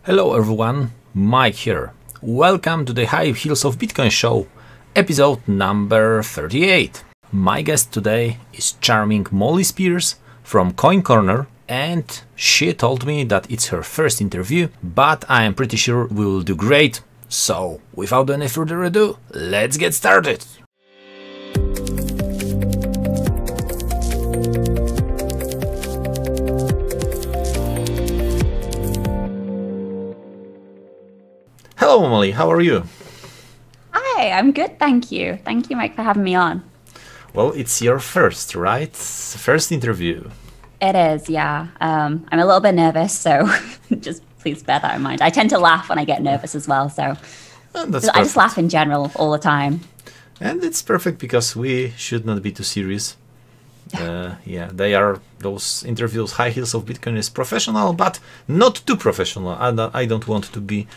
Hello everyone, Mike here. Welcome to the High Heels of Bitcoin show, episode number 38. My guest today is charming Molly Spiers from Coincorner, and she told me that it's her first interview, but I am pretty sure we will do great. So, without any further ado, let's get started! Hello Molly, how are you? Hi, I'm good, thank you. Thank you, Mike, for having me on. Well, it's your first, right? First interview. It is, yeah. I'm a little bit nervous, so just please bear that in mind. I tend to laugh when I get nervous as well, so I just laugh in general all the time. And it's perfect because we should not be too serious. Yeah, they are those interviews. High Heels of Bitcoin is professional, but not too professional. I don't want to be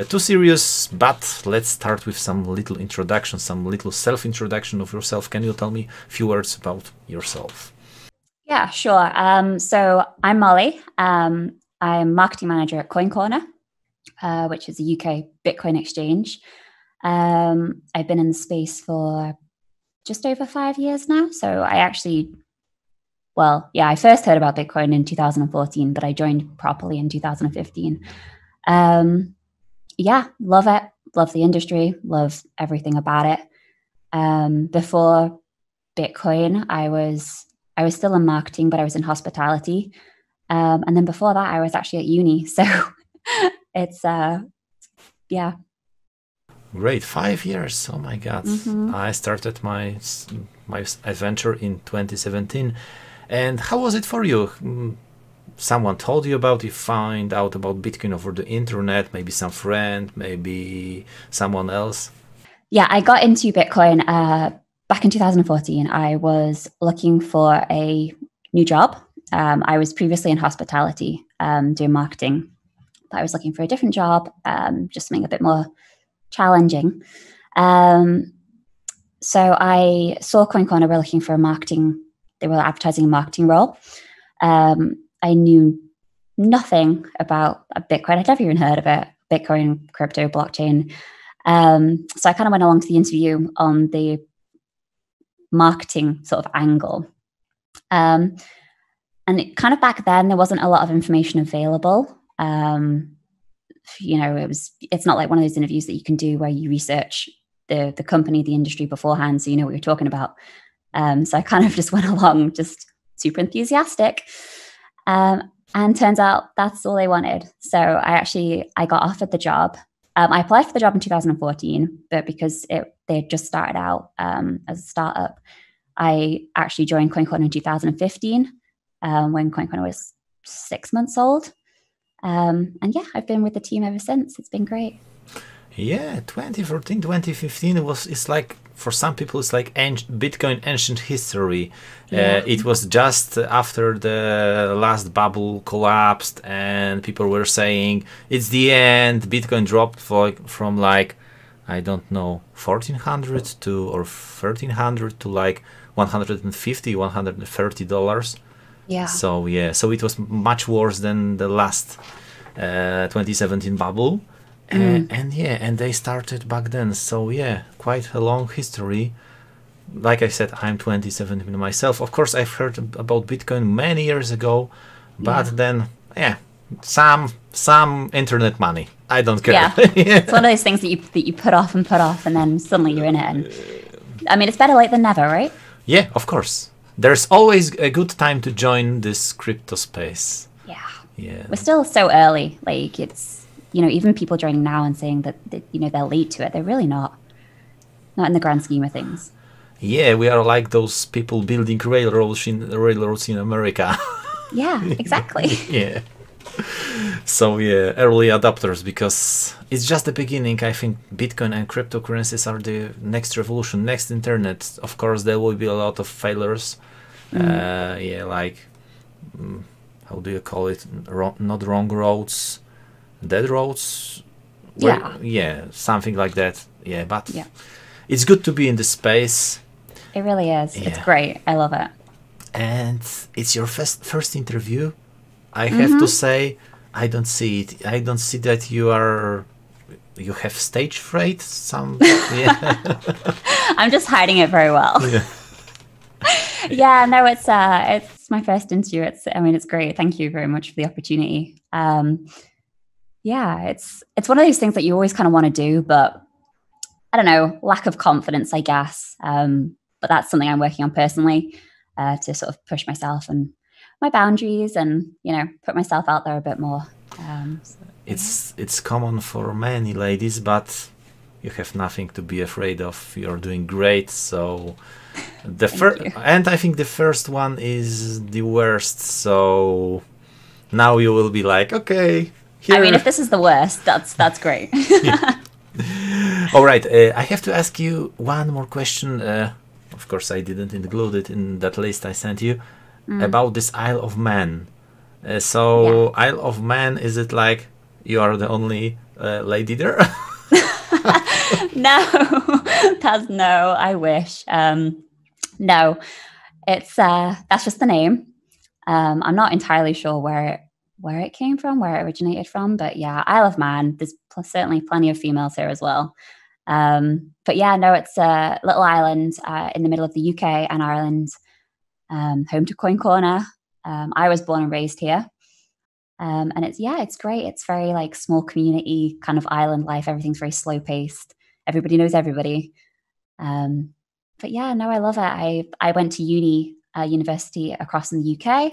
too serious, but let's start with some little introduction, some little self-introduction of yourself. Can you tell me a few words about yourself? Yeah, sure. So I'm Molly. I'm marketing manager at Coincorner, which is a UK Bitcoin exchange. I've been in the space for just over 5 years now. So I first heard about Bitcoin in 2014, but I joined properly in 2015. Yeah, love it. Love the industry. Love everything about it. Before Bitcoin, I was still in marketing, but I was in hospitality. And then before that, I was actually at uni. So it's, yeah. Great, 5 years. Oh my God. Mm-hmm. I started my adventure in 2017. And how was it for you? Someone told you about it, find out about Bitcoin over the internet, maybe some friend, maybe someone else? Yeah, I got into Bitcoin back in 2014. I was looking for a new job. I was previously in hospitality doing marketing, but I was looking for a different job, just something a bit more challenging. So I saw Coincorner were looking for they were advertising a marketing role. I knew nothing about Bitcoin. I'd never even heard of it, Bitcoin, crypto, blockchain. So I kind of went along to the interview on the marketing sort of angle. And it kind of back then, there wasn't a lot of information available. It's not like one of those interviews that you can do where you research the company, the industry beforehand, so you know what you're talking about. So I kind of just went along, just super enthusiastic. And turns out that's all they wanted. So I got offered the job. I applied for the job in 2014, but because they had just started out as a startup, I actually joined Coincorner in 2015 when Coincorner was 6 months old. And yeah, I've been with the team ever since. It's been great. Yeah, 2014, 2015, it's like, for some people, it's like Bitcoin ancient history. Yeah. It was just after the last bubble collapsed and people were saying, it's the end. Bitcoin dropped from I don't know, 1400 to or 1300 to like 150, $130. Yeah. So it was much worse than the last 2017 bubble. And they started back then. So yeah, quite a long history. Like I said, I'm 27 myself. Of course, I've heard about Bitcoin many years ago, but then some internet money. I don't care. Yeah, it's one of those things that you put off, and then suddenly you're in it. And I mean, it's better late than never, right? Yeah, of course. There's always a good time to join this crypto space. Yeah. We're still so early. Like it's, even people joining now and saying that they're late to it. They're really not in the grand scheme of things. Yeah, we are like those people building railroads in America. Yeah, exactly. Yeah. So yeah, early adopters, because it's just the beginning. I think Bitcoin and cryptocurrencies are the next revolution, next internet. Of course, there will be a lot of failures. How do you call it? Not wrong roads, dead roads. Yeah, something like that. Yeah, but it's good to be in the space. It really is. Yeah. It's great. I love it. And it's your first interview. I have to say, I don't see it. I don't see that you have stage fright. Yeah. I'm just hiding it very well. Yeah. Yeah, no, it's my first interview. It's great. Thank you very much for the opportunity. Yeah, it's one of those things that you always kind of want to do, but I don't know, lack of confidence, I guess. But that's something I'm working on personally, to sort of push myself and my boundaries and, put myself out there a bit more. It's common for many ladies, but you have nothing to be afraid of. You're doing great. So and I think the first one is the worst. So now you will be like, okay. Here. I mean, if this is the worst, that's great. All right. I have to ask you one more question. Of course, I didn't include it in that list I sent you about this Isle of Man. Isle of Man, is it like you are the only lady there? No, no. I wish. No, it's that's just the name. I'm not entirely sure where it came from, where it originated from, but yeah, Isle of Man. There's certainly plenty of females here as well. But yeah, no, it's a little island in the middle of the UK and Ireland, home to Coincorner. I was born and raised here. And it's great. It's very like small community kind of island life. Everything's very slow paced. Everybody knows everybody. But yeah, no, I love it. I went to university across in the UK,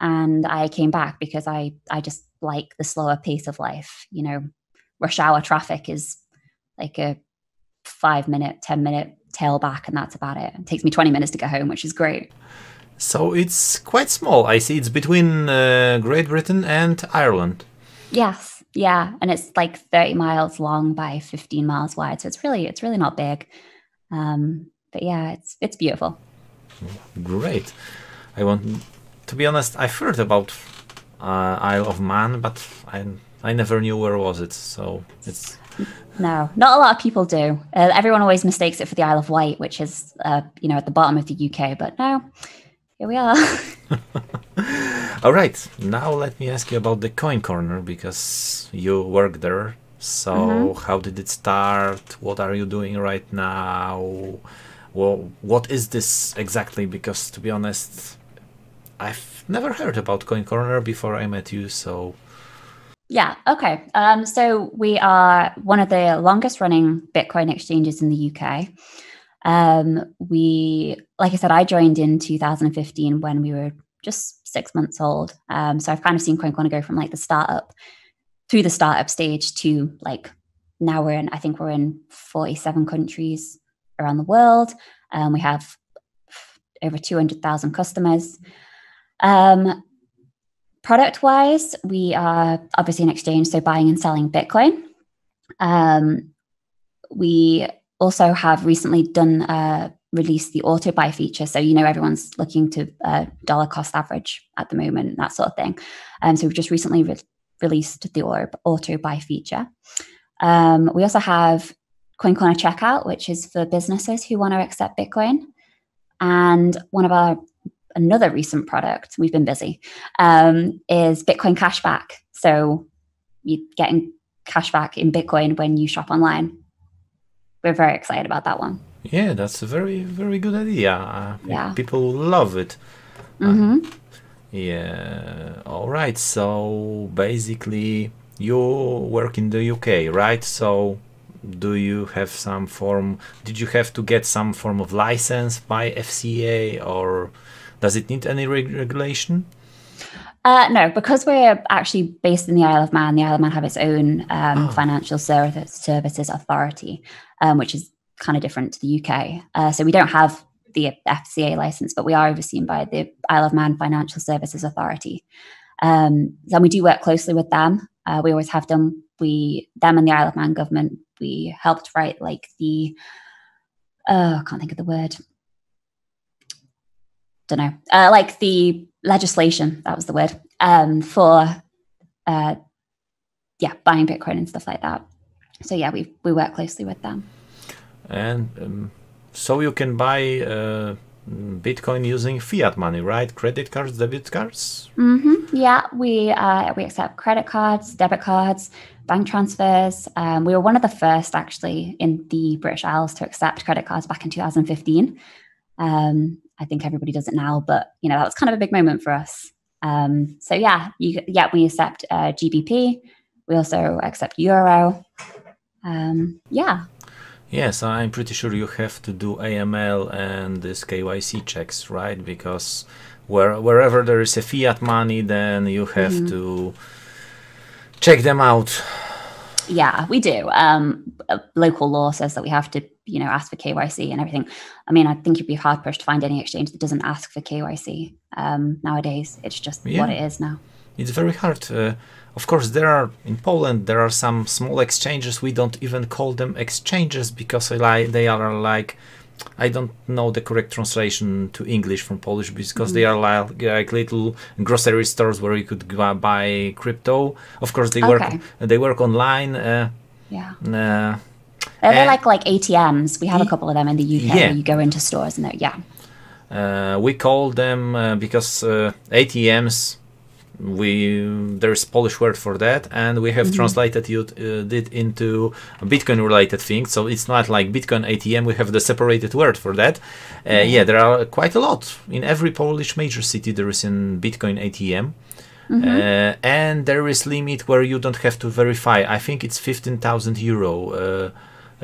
and I came back because I just like the slower pace of life. Rush hour traffic is like a 5-minute, 10-minute tailback, and that's about it. It takes me 20 minutes to get home, which is great. So it's quite small. I see it's between Great Britain and Ireland. Yes, yeah, and it's like 30 miles long by 15 miles wide. So it's really not big. But yeah, it's beautiful. Great. To be honest, I've heard about Isle of Man, but I never knew where was it. So it's no, not a lot of people do. Everyone always mistakes it for the Isle of Wight, which is at the bottom of the UK. But no. Here we are. All right. Now let me ask you about the Coincorner, because you work there. So how did it start? What are you doing right now? Well, what is this exactly? Because to be honest, I've never heard about Coincorner before I met you. So yeah, okay. So we are one of the longest running Bitcoin exchanges in the UK. Like I said, I joined in 2015 when we were just 6 months old. So I've kind of seen Coincorner go from like through the startup stage to like now I think we're in 47 countries around the world. We have over 200,000 customers. Product wise, we are obviously an exchange, so buying and selling Bitcoin. We also have recently released the auto buy feature. So, everyone's looking to dollar cost average at the moment, that sort of thing. So we've just recently released the auto buy feature. We also have Coincorner Checkout, which is for businesses who want to accept Bitcoin. And another recent product, we've been busy, is Bitcoin cashback. So you're getting cashback in Bitcoin when you shop online. We're very excited about that one. Yeah, that's a very, very good idea. Yeah. People love it. Yeah. All right. So basically, you work in the UK, right? So do you have did you have to get some form of license by FCA, or does it need any regulation? No, because we're actually based in the Isle of Man. The Isle of Man have its own financial services authority, which is kind of different to the UK. So we don't have the FCA license, but we are overseen by the Isle of Man Financial Services Authority. And we do work closely with them. We always have done. Them and the Isle of Man government, we helped write like I can't think of the word. Don't know. Like the legislation, that was the word, for buying Bitcoin and stuff like that. So yeah, we work closely with them. And so you can buy Bitcoin using fiat money, right? Credit cards, debit cards? Yeah, we accept credit cards, debit cards, bank transfers. We were one of the first actually in the British Isles to accept credit cards back in 2015. I think everybody does it now, but that was kind of a big moment for us. So we accept GBP. We also accept Euro. Yes, I'm pretty sure you have to do AML and this KYC checks, right? Because wherever there is a fiat money, then you have to check them out. Yeah, we do. Local law says that we have to, ask for KYC and everything. I mean, I think you'd be hard pushed to find any exchange that doesn't ask for KYC nowadays. It's just what it is now. It's very hard. Of course, in Poland, there are some small exchanges. We don't even call them exchanges because they are like, I don't know the correct translation to English from Polish, because they are like little grocery stores where you could buy crypto. Of course, they work online. They're like ATMs. We have a couple of them in the UK where you go into stores and we call them because ATMs. There's Polish word for that, and we have translated it into a Bitcoin related thing. So it's not like Bitcoin ATM. We have the separated word for that. There are quite a lot in every Polish major city. There is a Bitcoin ATM, and there is limit where you don't have to verify. I think it's 15,000 euro.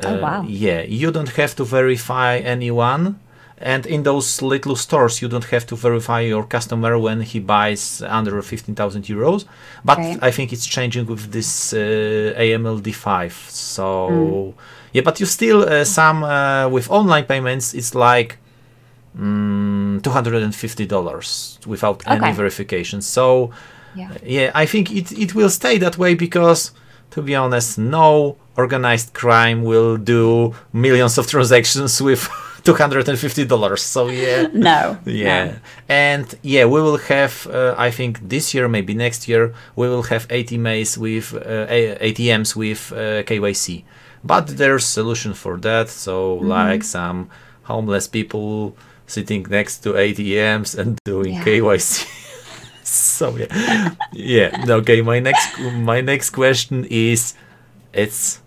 Oh wow! Yeah, you don't have to verify anyone. And in those little stores, you don't have to verify your customer when he buys under 15,000 euros. But I think it's changing with this AMLD5. So, but you still, with online payments, it's like $250 without any verification. So, I think it will stay that way because, to be honest, no organized crime will do millions of transactions with $250. So no. And we will have I think this year, maybe next year, we will have ATMs with KYC, but there's solution for that. So like some homeless people sitting next to ATMs and doing KYC. So okay, my next question is, it's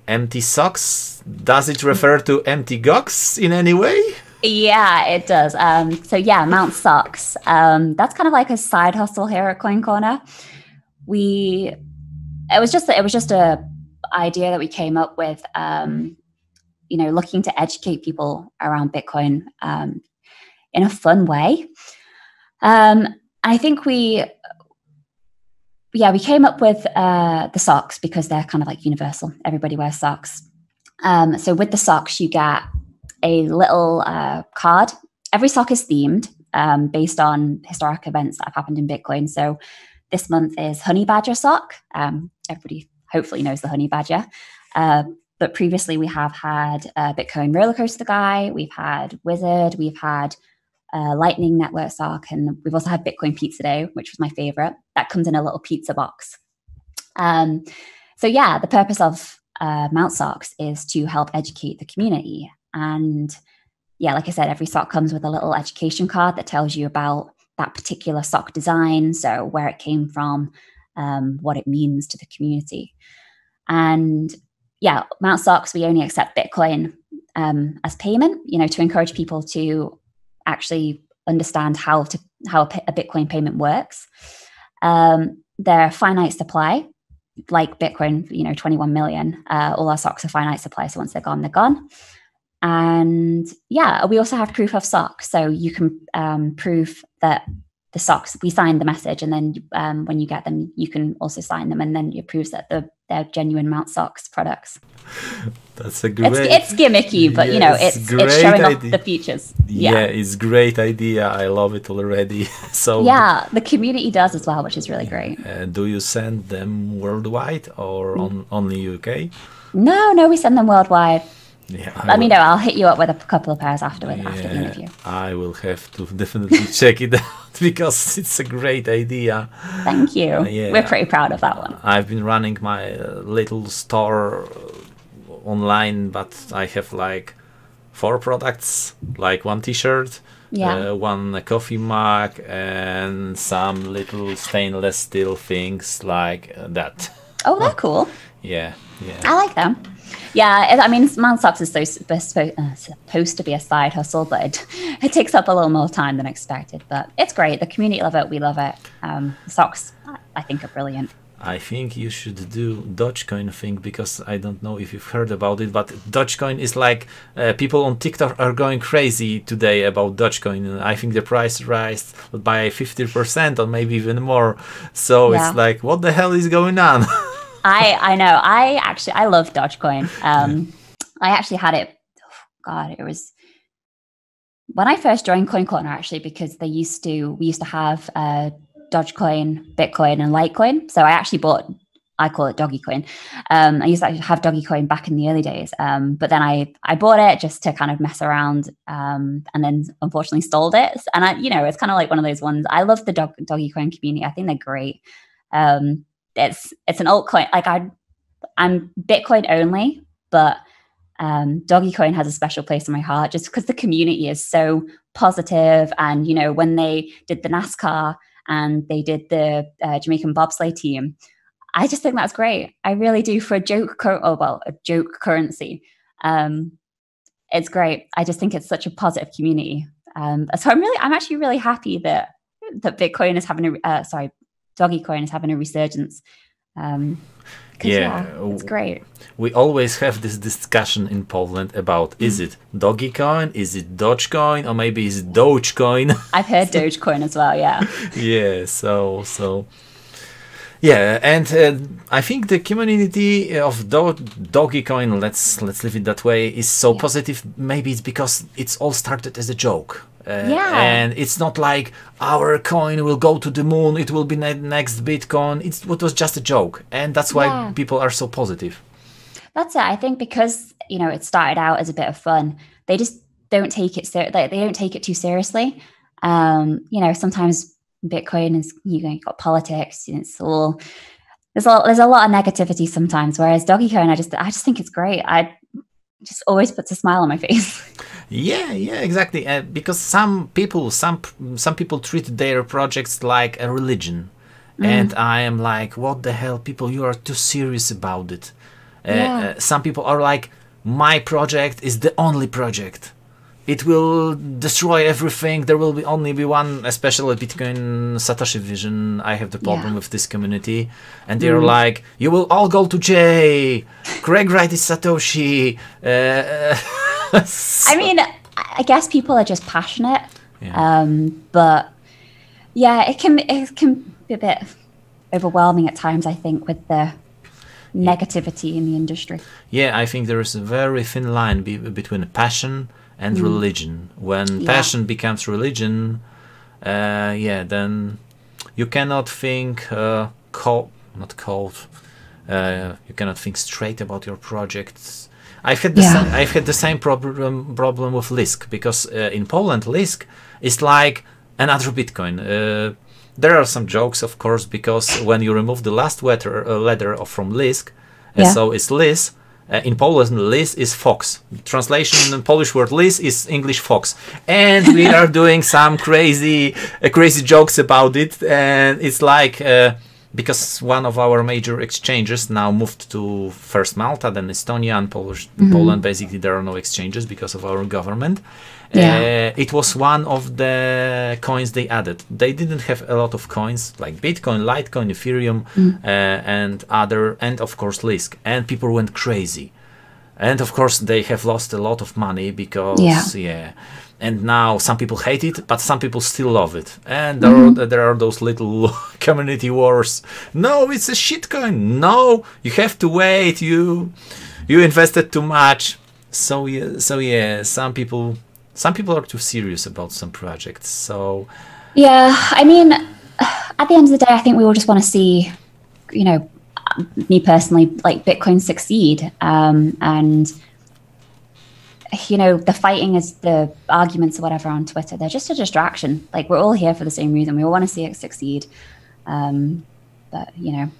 empty socks. Does it refer to empty gocks in any way? Yeah, it does. Mount Socks. That's kind of like a side hustle here at Coincorner. It was just a idea that we came up with. Looking to educate people around Bitcoin in a fun way. I think we came up with the socks because they're kind of like universal. Everybody wears socks. So with the socks, you get a little card. Every sock is themed based on historic events that have happened in Bitcoin. So this month is Honey Badger sock. Everybody hopefully knows the Honey Badger. But previously we have had Bitcoin roller coaster guy. We've had Wizard. We've had Lightning Network sock, and we've also had Bitcoin Pizza Day, which was my favorite. That comes in a little pizza box. The purpose of Mount Socks is to help educate the community. And like I said, every sock comes with a little education card that tells you about that particular sock design, so where it came from, what it means to the community. And Mount Socks, we only accept Bitcoin as payment, to encourage people to actually understand how a Bitcoin payment works. They're finite supply, like Bitcoin, 21 million. All our socks are finite supply, so once they're gone, they're gone. And we also have proof of socks, so you can prove that the socks, we signed the message, and then when you get them, you can also sign them, and then it proves that they're genuine Mount Socks products. That's a great. It's gimmicky, but it's showing off the features. It's great idea. I love it already. So the community does as well, which is really great. Do you send them worldwide or only UK? No, we send them worldwide. Let me know. I'll hit you up with a couple of pairs after the interview. I will have to definitely check it out because it's a great idea. Thank you. We're pretty proud of that one. I've been running my little store online, but I have like 4 products, like 1 T-shirt, Yeah. 1 coffee mug, and some little stainless steel things like that. Oh, they're cool. Yeah. I like them. Yeah, I mean, Manx is supposed to be a side hustle, but it takes up a little more time than expected. But it's great. The community love it. We love it. The socks, I think, are brilliant. I think you should do Dogecoin thing, because I don't know if you've heard about it, but Dogecoin is like people on TikTok are going crazy today about Dogecoin. I think the price raised by 50% or maybe even more. So It's like, what the hell is going on? I know. I love Dogecoin. I actually had it. Oh God, it was when I first joined Coincorner, actually, because we used to have Dogecoin, Bitcoin, and Litecoin. So I actually I call it Doggycoin. I used to have Doggycoin back in the early days. But then I bought it just to kind of mess around, and then unfortunately sold it. And it's kind of like one of those ones. I love the Doggycoin community. I think they're great. It's an altcoin. Like I'm Bitcoin only, but Doggycoin has a special place in my heart just because the community is so positive. And when they did the NASCAR and they did the Jamaican bobsleigh team, I just think that's great. I really do. For a joke currency, it's great. I just think it's such a positive community. So I'm actually really happy that Bitcoin is having Doggycoin is having a resurgence. It's great. We always have this discussion in Poland about is it Doggycoin, is it Dogecoin, or maybe is it Dogecoin? I've heard Dogecoin as well. Yeah. Yeah. So. Yeah, and I think the community of Doggycoin, let's leave it that way, is so positive. Maybe it's because it's all started as a joke. And it's not like our coin will go to the moon, it will be next Bitcoin. It was just a joke, and that's why people are so positive. That's it. I think because it started out as a bit of fun, they just don't take it they don't take it too seriously. Sometimes Bitcoin is you've got politics, and it's all there's a lot of negativity sometimes. Whereas Doggycoin, I just think it's great. I just always puts a smile on my face. Yeah, exactly. Because some people treat their projects like a religion, and I am like, what the hell, people? You are too serious about it. Some people are like, my project is the only project. It will destroy everything. There will only be one, especially Bitcoin Satoshi vision. I have the problem with this community, and they're like, you will all go to jail. Craig Wright is Satoshi. I mean, I guess people are just passionate, but it can be a bit overwhelming at times, I think, with the negativity in the industry. Yeah, I think there is a very thin line between passion and religion. When passion becomes religion, then you cannot think you cannot think straight about your projects. I've had the same problem with Lisk, because in Poland Lisk is like another Bitcoin. There are some jokes, of course, because when you remove the last letter from Lisk, so it's Lis. In Polish, Lis is fox. Translation in Polish word Lis is English fox, and we are doing some crazy jokes about it. And it's like because one of our major exchanges now moved to first Malta, then Estonia, and Poland. Basically, there are no exchanges because of our government. It was one of the coins they added. They didn't have a lot of coins like Bitcoin, Litecoin, Ethereum, and of course Lisk. And people went crazy. And of course they have lost a lot of money because and now some people hate it, but some people still love it. And there are those little community wars. No, it's a shitcoin. No, you have to wait. You invested too much. So some people are too serious about some projects. So I mean, at the end of the day, I think we all just want to see, me personally, like Bitcoin succeed. And the fighting is the arguments or whatever on Twitter. They're just a distraction. Like, we're all here for the same reason. We all want to see it succeed. But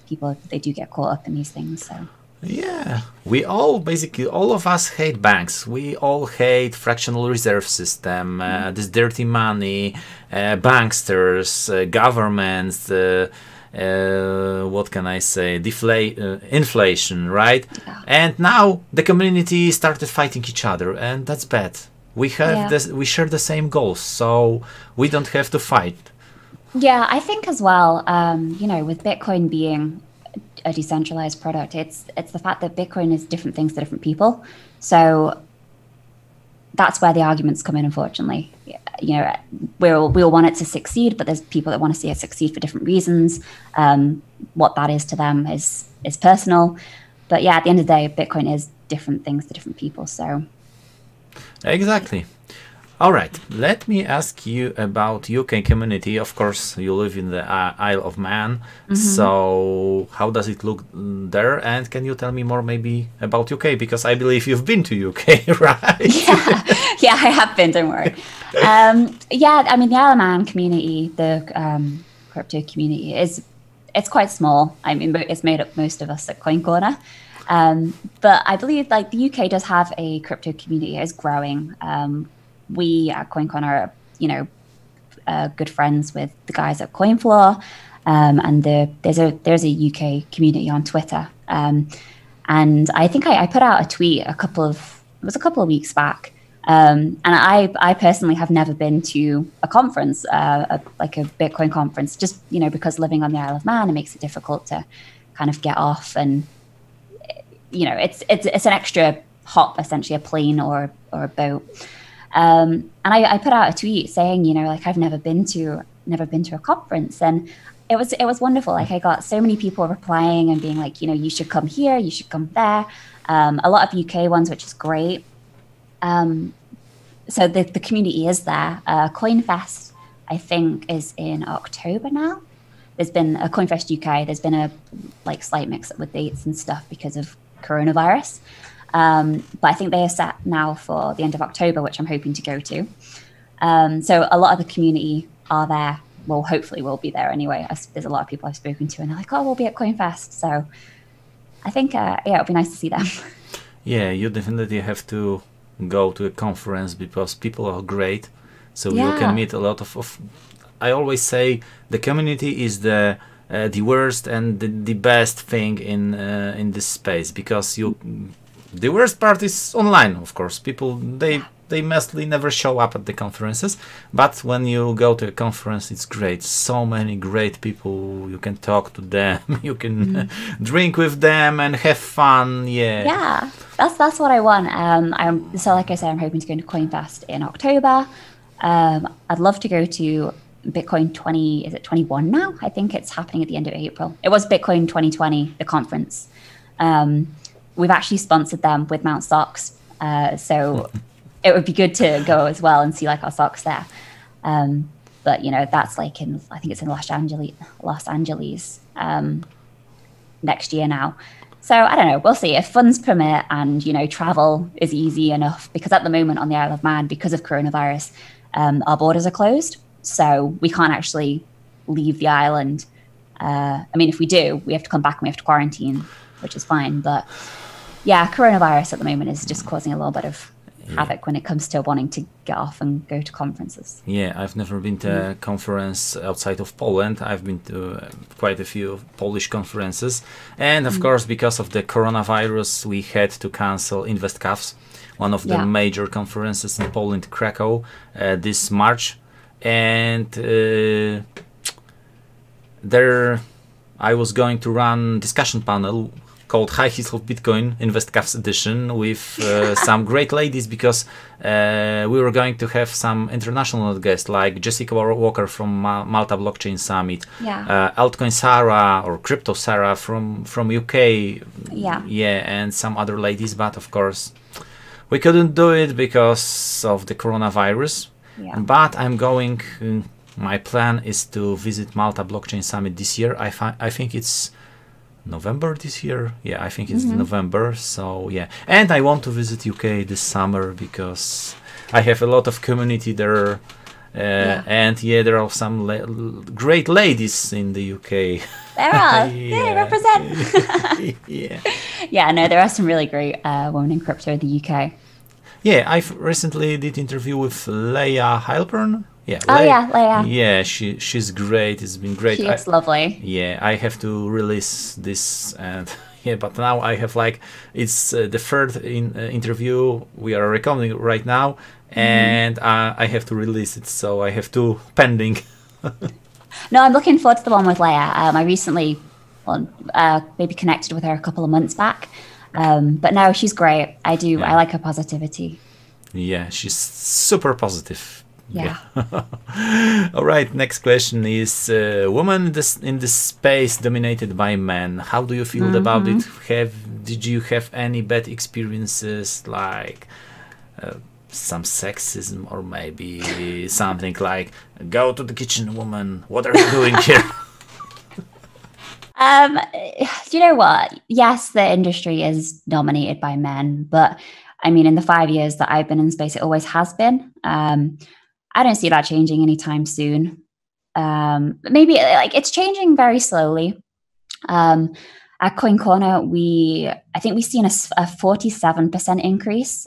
people, they do get caught up in these things. So Yeah, we all, basically, all of us hate banks. We all hate fractional reserve system, this dirty money, banksters, governments, what can I say, inflation, right? Yeah. And now the community started fighting each other, and that's bad. We have this, we share the same goals, so we don't have to fight. Yeah, I think as well, you know, with Bitcoin being a decentralized product, it's the fact that Bitcoin is different things to different people. So that's where the arguments come in, unfortunately. You know, we'll want it to succeed, but there's people that want to see it succeed for different reasons. What that is to them is personal. But yeah, at the end of the day, Bitcoin is different things to different people. So exactly. All right, let me ask you about UK community. Of course, you live in the Isle of Man. So how does it look there? And can you tell me more maybe about UK? Because I believe you've been to UK, right? Yeah, I have been, don't worry. Yeah, I mean, the Isle of Man community, the crypto community, it's quite small. I mean, it's made up most of us at Coincorner. But I believe like the UK does have a crypto community. It's growing. We at Coincorner are, you know, good friends with the guys at CoinFloor, and there's a UK community on Twitter. And I think I put out a tweet a couple of weeks back. And I personally have never been to a conference, like a Bitcoin conference, just, you know, because living on the Isle of Man, it makes it difficult to kind of get off, and you know, it's an extra hop, essentially, a plane or a boat. And I put out a tweet saying, you know, like, I've never been to a conference, and it was wonderful. Like, I got so many people replying and being like, you know, you should come here, you should come there. A lot of UK ones, which is great. So the community is there. CoinFest, I think, is in October now. There's been a CoinFest UK. There's been a slight mix up with dates and stuff because of coronavirus. But I think they are set now for the end of October, which I'm hoping to go to. So a lot of the community are there. Well, hopefully we'll be there anyway. There's a lot of people I've spoken to, and they're like, oh, we'll be at CoinFest. So I think, yeah, it'll be nice to see them. Yeah, you definitely have to go to a conference because people are great. So you can meet a lot of I always say the community is the worst and the best thing in this space, because the worst part is online, of course. People, they mostly never show up at the conferences, but when you go to a conference, it's great. So many great people, you can talk to them, you can drink with them and have fun. Yeah, that's what I want. So like I said, I'm hoping to go to CoinFest in October. I'd love to go to Bitcoin 21 now? I think it's happening at the end of April. It was Bitcoin 2020, the conference. We've actually sponsored them with Mount Socks. So it would be good to go as well and see like our socks there. But you know, that's like I think it's in Los Angeles next year now. So I don't know, we'll see if funds permit and, you know, travel is easy enough, because at the moment on the Isle of Man, because of coronavirus, our borders are closed. So we can't actually leave the island. I mean, if we do, we have to come back and we have to quarantine, which is fine. But yeah, coronavirus at the moment is just causing a little bit of havoc when it comes to wanting to get off and go to conferences. Yeah, I've never been to a conference outside of Poland. I've been to quite a few Polish conferences. And of course, because of the coronavirus, we had to cancel InvestCAFs, one of the major conferences in Poland, Krakow, this March. And there I was going to run discussion panel called High Heels of Bitcoin InvestCAFs edition with some great ladies, because we were going to have some international guests like Jessica Walker from Malta Blockchain Summit, Altcoin Sarah or Crypto Sarah from UK, and some other ladies, but of course we couldn't do it because of the coronavirus. But I'm going, my plan is to visit Malta Blockchain Summit this year. I think it's November this year. Yeah, I think it's November. So yeah, and I want to visit UK this summer because I have a lot of community there. And there are some great ladies in the UK. There are. They represent. Yeah, no, there are some really great women in crypto in the UK. Yeah, I've recently did interview with Leia Heilpern. Yeah, Leia. Yeah, she's great. It's been great. She is lovely. Yeah, I have to release this, and yeah, but now I have like it's the third interview we are recording right now, and I have to release it, so I have two pending. No, I'm looking forward to the one with Leia. I recently, maybe connected with her a couple of months back, but no, she's great. I like her positivity. Yeah, she's super positive. Yeah. All right, next question is woman in this space dominated by men. How do you feel about it? Did you have any bad experiences, like some sexism, or maybe something like, go to the kitchen, woman, what are you doing here? You know what? Yes, the industry is dominated by men, but I mean, in the 5 years that I've been in space, it always has been. I don't see that changing anytime soon. Maybe like it's changing very slowly. At Coincorner, I think we've seen a 47% increase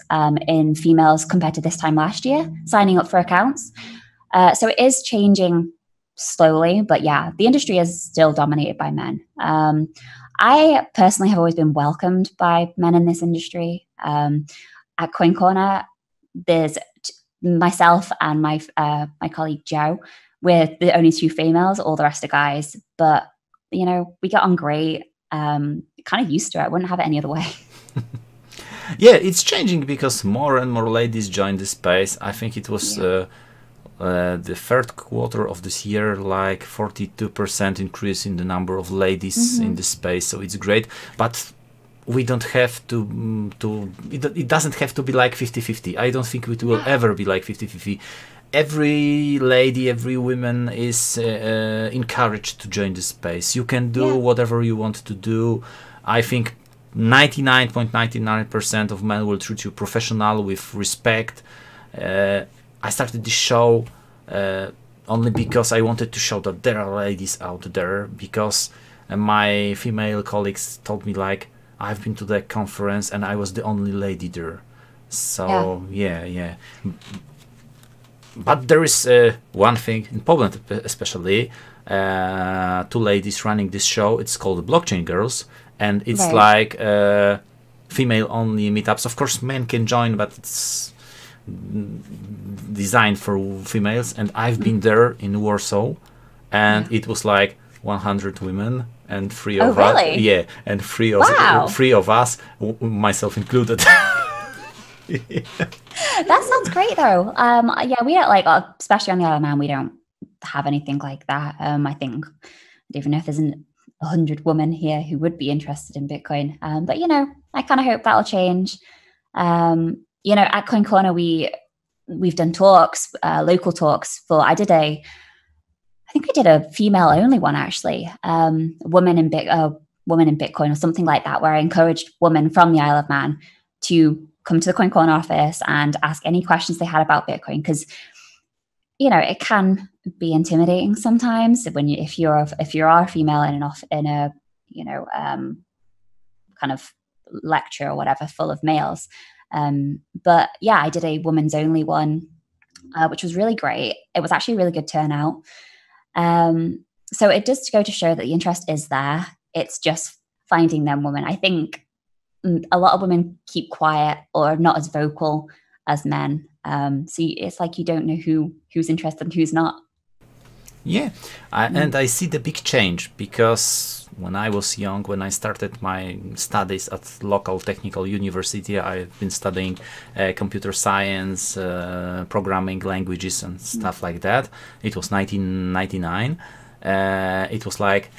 in females compared to this time last year signing up for accounts. So it is changing slowly, but yeah, the industry is still dominated by men. I personally have always been welcomed by men in this industry. At Coincorner, there's myself and my colleague Joe. We're the only two females, all the rest are guys, but you know, we get on great. Kind of used to it. I wouldn't have it any other way. Yeah, it's changing because more and more ladies join the space. I think it was the third quarter of this year, like 42% increase in the number of ladies in the space, so it's great. But we don't have to it doesn't have to be like 50-50. I don't think it will ever be like 50-50. Every lady, every woman is encouraged to join the space. You can do whatever you want to do. I think 99.99% of men will treat you professional, with respect. I started this show only because I wanted to show that there are ladies out there, because my female colleagues told me, like, I've been to the conference and I was the only lady there. So yeah. But there is one thing in Poland, especially two ladies running this show. It's called Blockchain Girls, and it's like female-only meetups. Of course, men can join, but it's designed for females. And I've been there in Warsaw, and it was like 100 women and three of us. Yeah, and three of us, myself included. That sounds great, though. Yeah, we don't like, especially on the Isle of Man, we don't have anything like that. I think I don't even know if there's 100 women here who would be interested in Bitcoin. But you know, I kind of hope that'll change. You know, at Coincorner, we've done talks, local talks. I think I did a female only one, actually, woman in Bitcoin or something like that, where I encouraged women from the Isle of Man to come to the Coincorner office and ask any questions they had about Bitcoin, because you know, it can be intimidating sometimes if you are a female in a you know, kind of lecture or whatever full of males. But yeah, I did a women's only one, which was really great. It was actually a really good turnout. So it does go to show that the interest is there. It's just finding them women. I think a lot of women keep quiet or are not as vocal as men. So it's like you don't know who's interested and who's not. Yeah, and I see the big change, because when I was young, when I started my studies at local technical university, I've been studying computer science, programming languages and stuff like that. It was 1999. It was like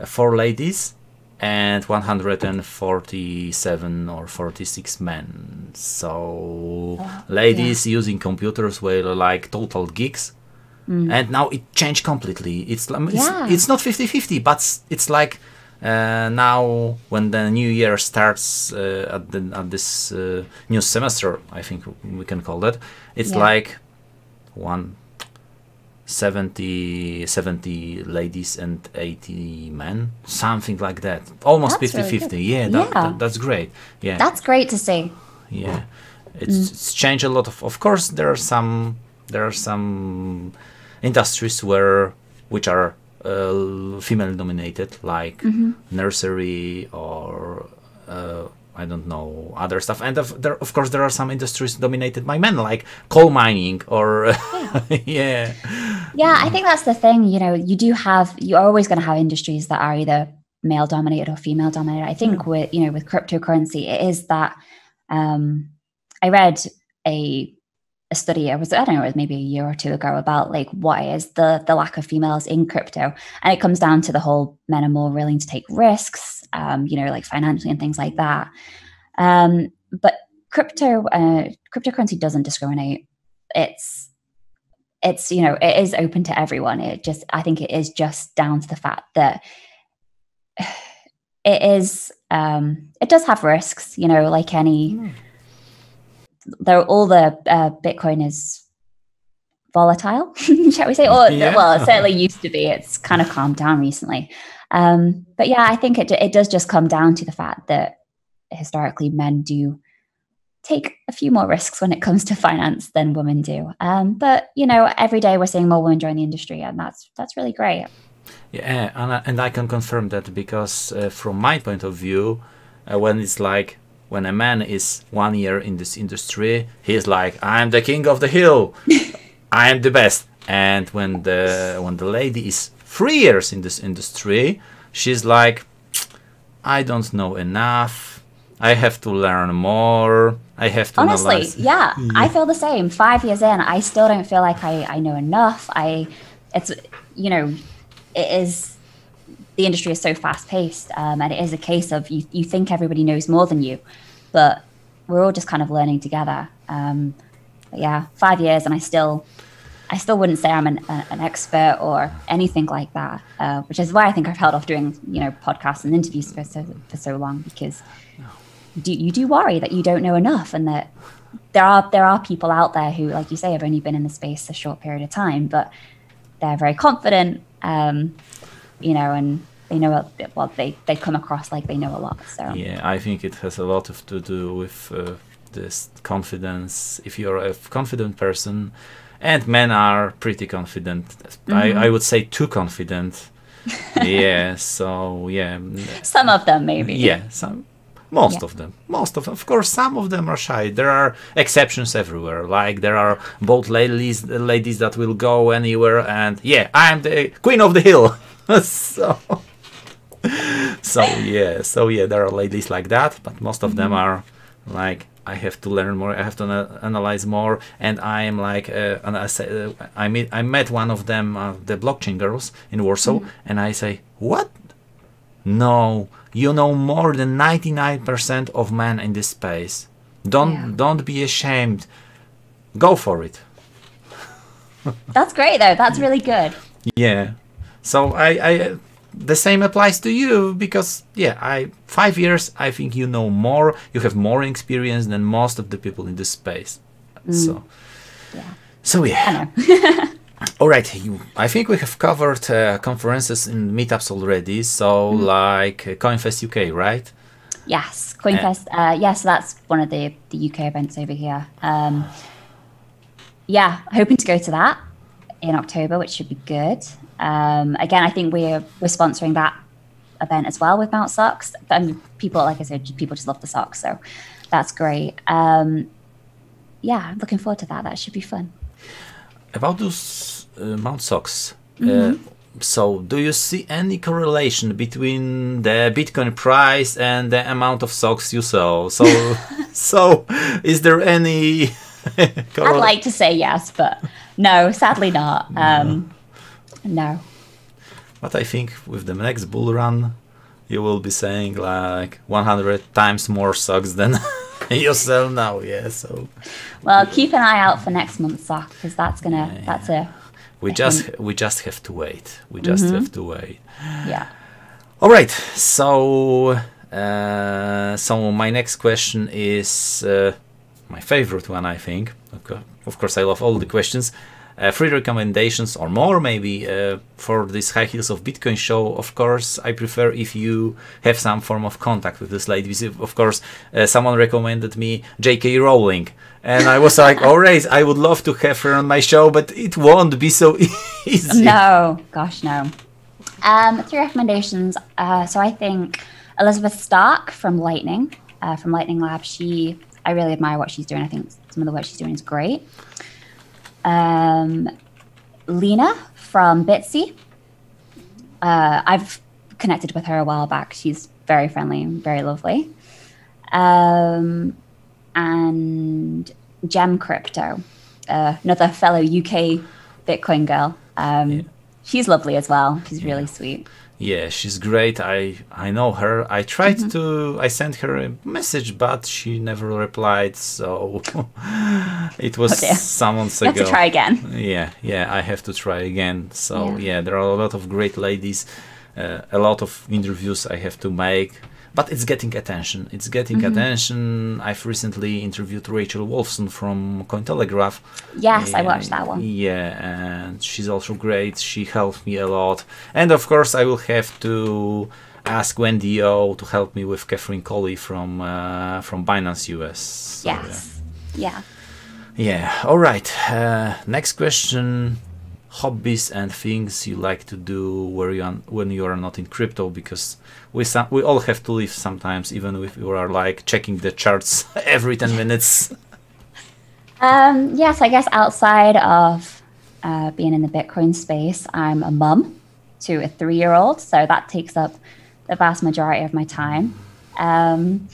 4 ladies and 147 or 46 men. So ladies using computers were like total geeks. And now it changed completely. It's not 50-50, but it's like now when the new year starts at this new semester, I think we can call that. It's like 70 ladies and 80 men, something like that, almost 50-50. Really Yeah, that's great. Yeah, that's great to see. Yeah, it's changed a lot. Of course, there are some industries which are female dominated, like nursery or I don't know, other stuff. And of course there are some industries dominated by men, like coal mining or yeah. I think that's the thing. You know, you're always going to have industries that are either male dominated or female dominated. I think with cryptocurrency, it is that. I read a study, I don't know, it was maybe a year or two ago, about like what is the lack of females in crypto, and it comes down to the whole men are more willing to take risks, like financially and things like that. But cryptocurrency doesn't discriminate. It's it is open to everyone. I think it is just down to the fact that it does have risks, like any. All the Bitcoin is volatile, shall we say? Or well, it certainly used to be. It's kind of calmed down recently. But yeah, I think it does just come down to the fact that historically men do take a few more risks when it comes to finance than women do. But every day we're seeing more women join the industry, and that's really great. Yeah, and I can confirm that, because from my point of view, when a man is 1 year in this industry, he's like, I'm the king of the hill, I am the best. And when the lady is 3 years in this industry, she's like, I don't know enough, I have to learn more, I have to analyze. Yeah, I feel the same. 5 years in, I still don't feel like I know enough. The industry is so fast-paced, and it is a case of you think everybody knows more than you, but we're all just kind of learning together. But yeah, 5 years, and I still wouldn't say I'm an expert or anything like that, which is why I think I've held off doing podcasts and interviews for so long, because you do worry that you don't know enough, and that there are people out there who, like you say, have only been in the space a short period of time, but they're very confident. And they know they come across like they know a lot. So yeah, I think it has a lot to do with this confidence. If you're a confident person, and men are pretty confident, I would say too confident. Yeah, so yeah, some of them maybe. Yeah, most of them. Of course, some of them are shy. There are exceptions everywhere. Like there are both ladies that will go anywhere, and yeah, I am the queen of the hill. so yeah, there are ladies like that, but most of them are like, I have to learn more, I have to analyze more, and I am like, I met one of them, the blockchain girls in Warsaw, and I say, what? No, you know more than 99% of men in this space. Don't be ashamed. Go for it. That's great though. That's really good. Yeah. So I the same applies to you, because 5 years, I think you know more, you have more experience than most of the people in this space. So yeah. All right, I think we have covered conferences and meetups already. So like CoinFest UK, right? Yes, CoinFest. Yes, that's one of the UK events over here. Hoping to go to that in October, which should be good. Again, I think we're sponsoring that event as well with Mount Socks. People, like I said, people just love the socks, so that's great. I'm looking forward to that. That should be fun. About those Mount Socks, so do you see any correlation between the Bitcoin price and the amount of socks you sell? So is there any I'd like to say yes, but no, sadly not. No. But I think with the next bull run, you will be saying like 100 times more socks than you sell now. Yeah. So. Well, keep an eye out for next month's sock, because we just have to wait. We just have to wait. Yeah. All right. So my next question is my favorite one, I think. Of course, I love all the questions. free recommendations or more maybe for this High Heels of Bitcoin show, of course, I prefer if you have some form of contact with this lady. Of course, someone recommended me J.K. Rowling. And I was like, all right, I would love to have her on my show, but it won't be so easy. No, gosh, no. 3 recommendations. So I think Elizabeth Stark from Lightning Labs. I really admire what she's doing. I think some of the work she's doing is great. Lena from Bitsy. I've connected with her a while back. She's very friendly and very lovely. And Gem Crypto, another fellow UK Bitcoin girl. She's lovely as well. She's really sweet. Yeah, she's great. I know her. I tried I sent her a message, but she never replied. So it was some months ago. You have to try again. Yeah, I have to try again. So yeah, there are a lot of great ladies, a lot of interviews I have to make. But it's getting attention. It's getting attention. I've recently interviewed Rachel Wolfson from Cointelegraph. Yes, I watched that one. Yeah, and she's also great. She helped me a lot. And of course, I will have to ask Wendy O to help me with Catherine Colley from Binance US. So, yes. Yeah. Yeah. All right. Next question. Hobbies and things you like to do when you are not in crypto, because we all have to live sometimes, even if we are like checking the charts every 10 minutes. Yes, I guess outside of being in the Bitcoin space, I'm a mum to a 3-year-old, so that takes up the vast majority of my time. And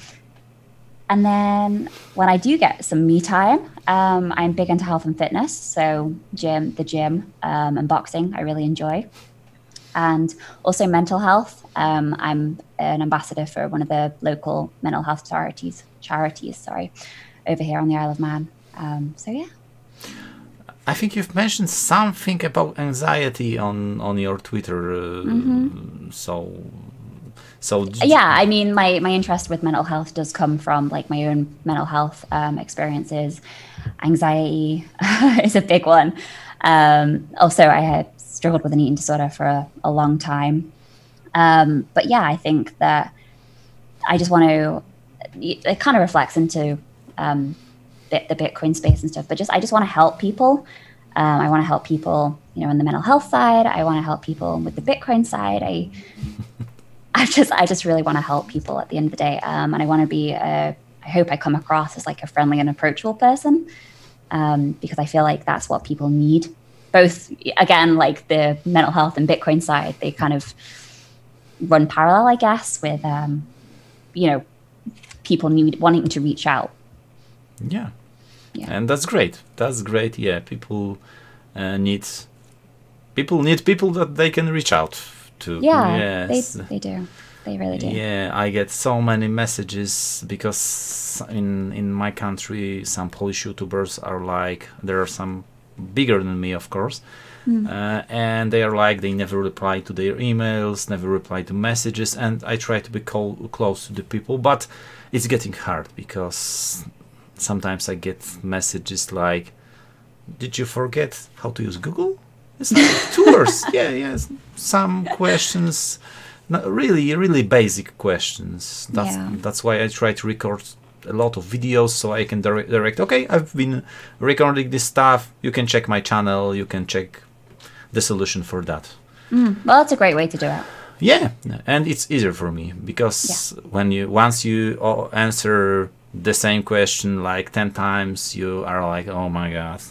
then when I do get some me time, I'm big into health and fitness. So the gym and boxing, I really enjoy. And also mental health. I'm an ambassador for one of the local mental health charities, over here on the Isle of Man. So yeah. I think you've mentioned something about anxiety on your Twitter. So yeah, I mean, my interest with mental health does come from like my own mental health experiences. Anxiety is a big one. Also, I had struggled with an eating disorder for a long time. But yeah, I think that I just want to, it kind of reflects into the Bitcoin space and stuff, but I just want to help people. I want to help people, on the mental health side. I want to help people with the Bitcoin side. I just really want to help people at the end of the day. And I want to be, I hope I come across as like a friendly and approachable person, because I feel like that's what people need. Both, again, like the mental health and Bitcoin side, they kind of run parallel, I guess, with, people wanting to reach out. Yeah. And that's great. Yeah. People need people that they can reach out to. Yeah, yes. They do. They really do. Yeah, I get so many messages because in my country, some Polish YouTubers are like, there are some bigger than me, of course, and they are like, they never reply to their emails, never reply to messages, and I try to be close to the people, but it's getting hard because sometimes I get messages like, did you forget how to use Google? It's like 2 words. Yes. Some questions, not really basic questions. That's why I try to record a lot of videos so I can direct. Okay, I've been recording this stuff. You can check my channel. You can check the solution for that. Well, that's a great way to do it. Yeah, and it's easier for me because once you answer the same question like 10 times, you are like, oh my god.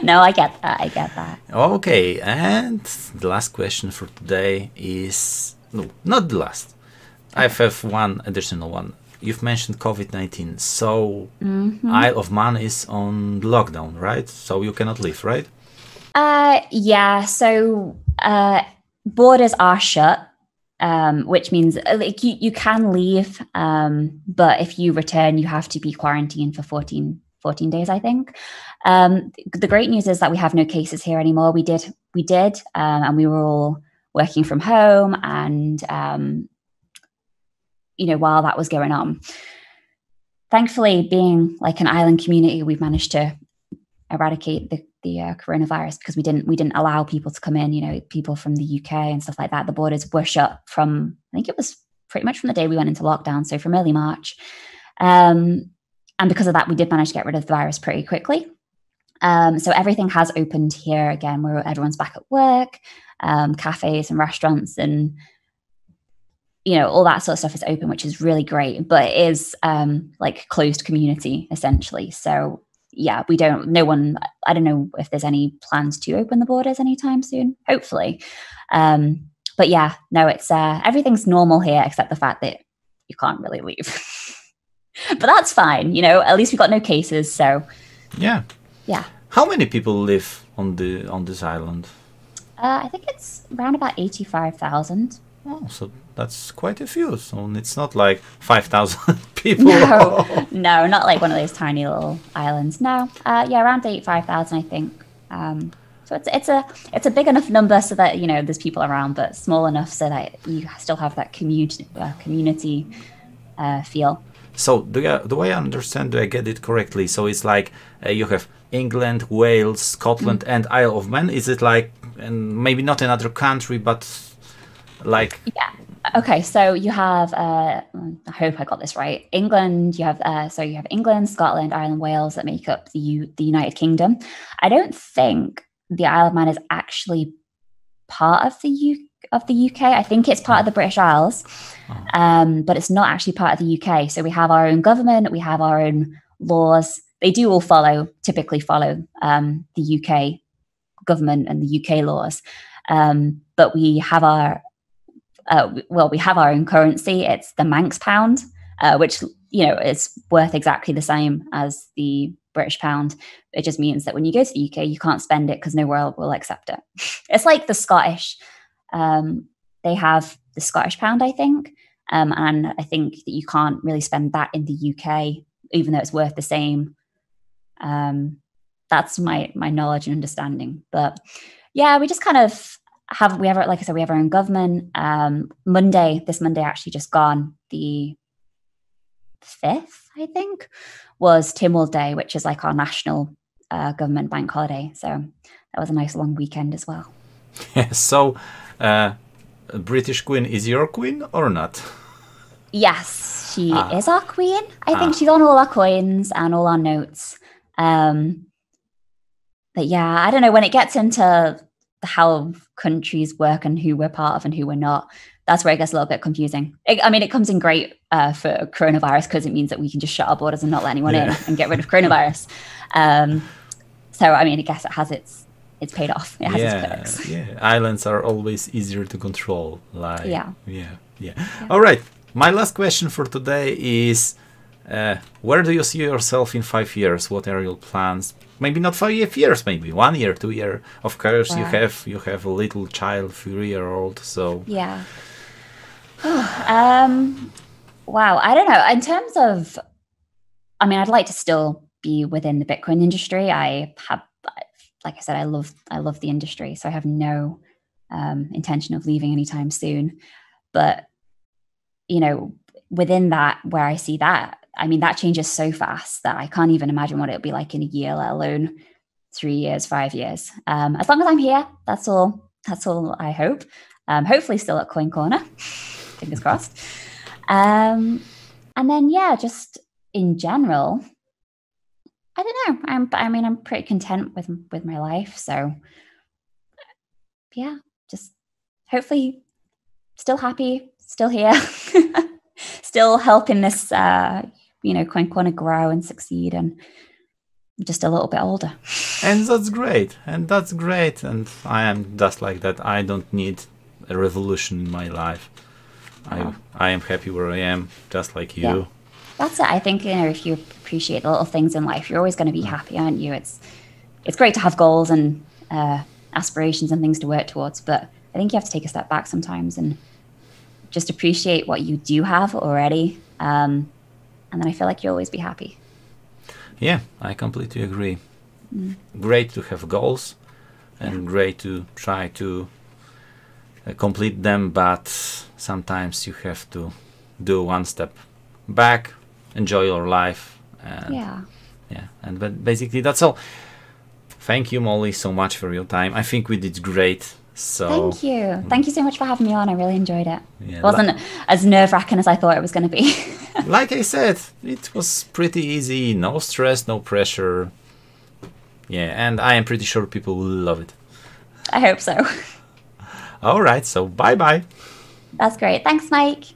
No, I get that. Okay, and the last question for today is, no, not the last. I have one additional one. You've mentioned COVID-19, so Isle of Man is on lockdown, right? So you cannot leave, right? Yeah, so borders are shut, which means like you can leave, but if you return, you have to be quarantined for 14 days, I think. The great news is that we have no cases here anymore. We did, and we were all working from home, and while that was going on, thankfully, being like an island community, we've managed to eradicate the coronavirus, because we didn't allow people to come in. You know, people from the UK and stuff like that. The borders were shut from, I think it was pretty much from the day we went into lockdown, so from early March. And because of that, we did manage to get rid of the virus pretty quickly. So everything has opened here again, where everyone's back at work, cafes and restaurants and, you know, all that sort of stuff is open, which is really great, but it is like closed community essentially. So yeah, I don't know if there's any plans to open the borders anytime soon, hopefully. But yeah, no, it's everything's normal here except the fact that you can't really leave. But that's fine, you know, at least we've got no cases. So yeah. Yeah. How many people live on this island? I think it's around about 85,000. Oh, so that's quite a few. So it's not like 5,000 people. No, not like one of those tiny little islands. No, yeah, around 85,000, I think. So it's a big enough number so that, you know, there's people around, but small enough so that you still have that community feel. So do I understand? Do I get it correctly? So it's like you have England, Wales, Scotland, and Isle of Man. Is it like, and maybe not another country, but like? Yeah. Okay. So you have. I hope I got this right. England. You have. So you have England, Scotland, Ireland, Wales that make up the United Kingdom. I don't think the Isle of Man is actually part of the UK. I think it's part of the British Isles, but it's not actually part of the UK. So we have our own government, we have our own laws. They do all typically follow the UK government and the UK laws. But we have we have our own currency. It's the Manx Pound, which, you know, is worth exactly the same as the British pound. It just means that when you go to the UK, you can't spend it because nowhere will accept it. It's like the Scottish. They have the Scottish pound, I think, and I think that you can't really spend that in the UK, even though it's worth the same. That's my knowledge and understanding. But yeah, we just kind of like I said, we have our own government. This Monday actually just gone, the 5th, I think, was Tynwald Day, which is like our national government bank holiday. So that was a nice long weekend as well. Yeah, so British Queen is your queen or not? Yes, she is our queen. I think she's on all our coins and all our notes. But yeah, I don't know, when it gets into how countries work and who we're part of and who we're not, that's where it gets a little bit confusing. It comes in great for coronavirus because it means that we can just shut our borders and not let anyone in and get rid of coronavirus. So, I mean, I guess it has it's paid off. It has its perks. Yeah, islands are always easier to control. Like, yeah. All right, my last question for today is, where do you see yourself in 5 years? What are your plans? Maybe not 5 years, maybe 1 year, 2 years. Of course, you have a little child, 3-year-old. So yeah. Wow, I don't know. In terms of, I mean, I'd like to still be within the Bitcoin industry. I have, like I said, I love the industry, so I have no intention of leaving anytime soon. But, you know, within that, where I see that, I mean, that changes so fast that I can't even imagine what it'll be like in a year, let alone 3 years, 5 years. As long as I'm here, that's all I hope. Hopefully still at Coincorner, fingers crossed. And then, yeah, just in general, I don't know. I'm pretty content with my life. So yeah, just hopefully still happy, still here, still helping this, Coincorner grow and succeed, and just a little bit older. And that's great. And I am just like that. I don't need a revolution in my life. I am happy where I am, just like you. Yeah. That's it. I think, if you appreciate the little things in life, you're always going to be happy, aren't you? It's great to have goals and aspirations and things to work towards, but I think you have to take a step back sometimes and just appreciate what you do have already. And then I feel like you'll always be happy. Yeah, I completely agree. Great to have goals and great to try to complete them, but sometimes you have to do one step back, enjoy your life, and and but basically that's all. Thank you, Molly, so much for your time. I think we did great. So thank you. Thank you so much for having me on. I really enjoyed it. Yeah, it wasn't as nerve-wracking as I thought it was going to be. Like I said, it was pretty easy. No stress, no pressure. Yeah, and I am pretty sure people will love it. I hope so. All right, so bye-bye. That's great. Thanks, Mike.